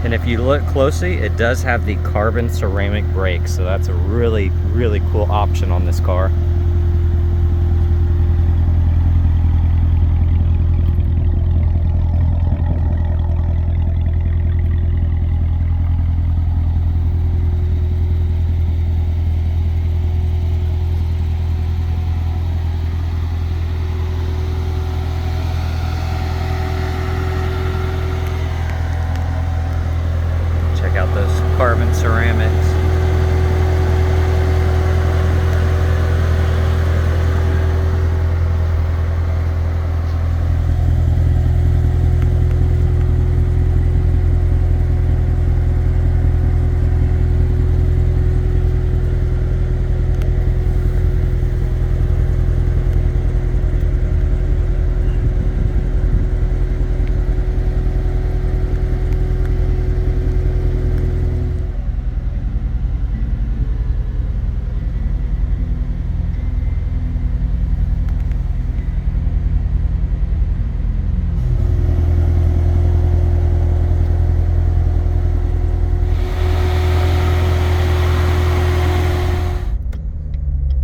And if you look closely, it does have the carbon ceramic brakes, so that's a really, really cool option on this car. Check out those carbon ceramics.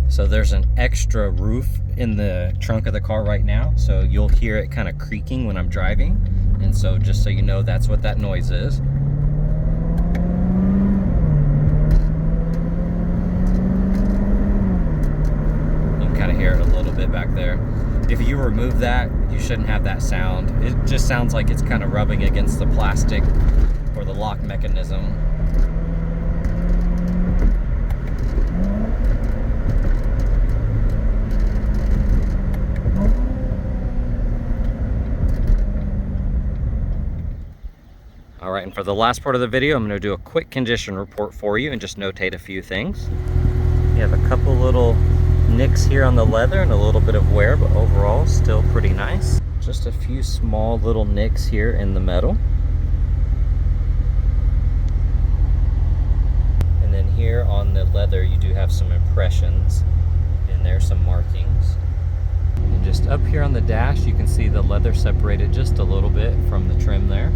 So there's an extra roof in the trunk of the car right now, so you'll hear it kind of creaking when I'm driving. And so just so you know, that's what that noise is. You can kind of hear it a little bit back there. If you remove that, you shouldn't have that sound. It just sounds like it's kind of rubbing against the plastic or the lock mechanism. All right, and for the last part of the video, I'm going to do a quick condition report for you and just notate a few things. You have a couple little nicks here on the leather and a little bit of wear, but overall still pretty nice. Just a few small little nicks here in the metal. And then here on the leather, you do have some impressions and there's some markings. And just up here on the dash, you can see the leather separated just a little bit from the trim there.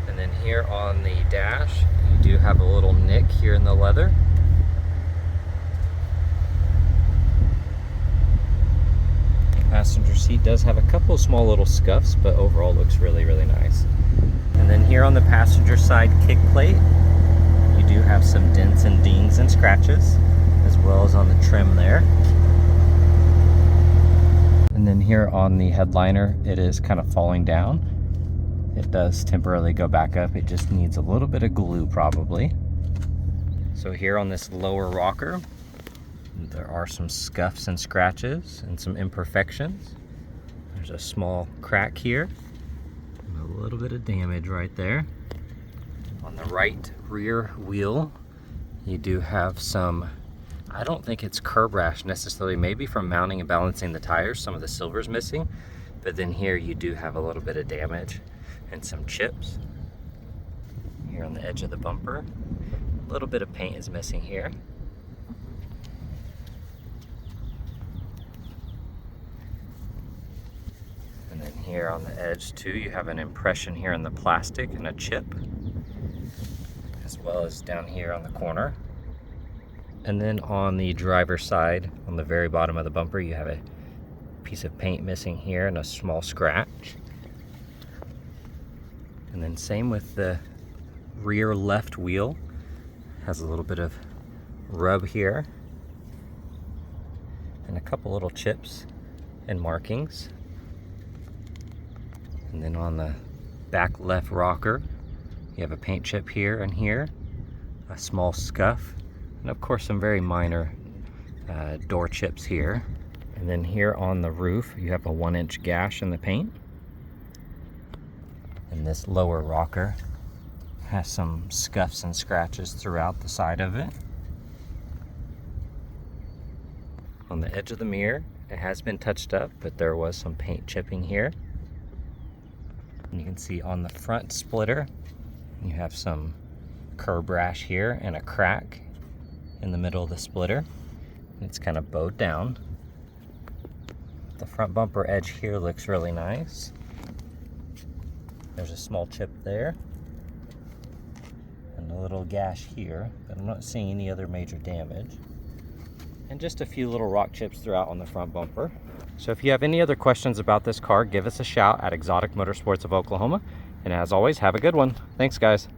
And then here on the dash, you do have a little nick here in the leather. Passenger seat does have a couple of small little scuffs, but overall looks really, really nice. And then here on the passenger side kick plate, you do have some dents and dings and scratches, as well as on the trim there. And then here on the headliner, it is kind of falling down. It does temporarily go back up. It just needs a little bit of glue probably. So here on this lower rocker, there are some scuffs and scratches and some imperfections. There's a small crack here and a little bit of damage right there. On the right rear wheel, you do have some, I don't think it's curb rash necessarily, maybe from mounting and balancing the tires, some of the silver's missing. But then here you do have a little bit of damage and some chips. Here on the edge of the bumper, a little bit of paint is missing here. And then here on the edge too, you have an impression here in the plastic and a chip, as well as down here on the corner. And then on the driver's side, on the very bottom of the bumper, you have a piece of paint missing here and a small scratch. And then same with the rear left wheel, has a little bit of rub here and a couple little chips and markings. And then on the back left rocker, you have a paint chip here and here, a small scuff, and of course some very minor door chips here. And then here on the roof, you have a 1-inch gash in the paint. And this lower rocker has some scuffs and scratches throughout the side of it. On the edge of the mirror, it has been touched up, but there was some paint chipping here. And you can see on the front splitter, you have some curb rash here and a crack in the middle of the splitter. It's kind of bowed down. The front bumper edge here looks really nice. There's a small chip there. little gash here, but I'm not seeing any other major damage. And just a few little rock chips throughout on the front bumper. So if you have any other questions about this car, give us a shout at Exotic Motorsports of Oklahoma. And as always, have a good one. Thanks, guys.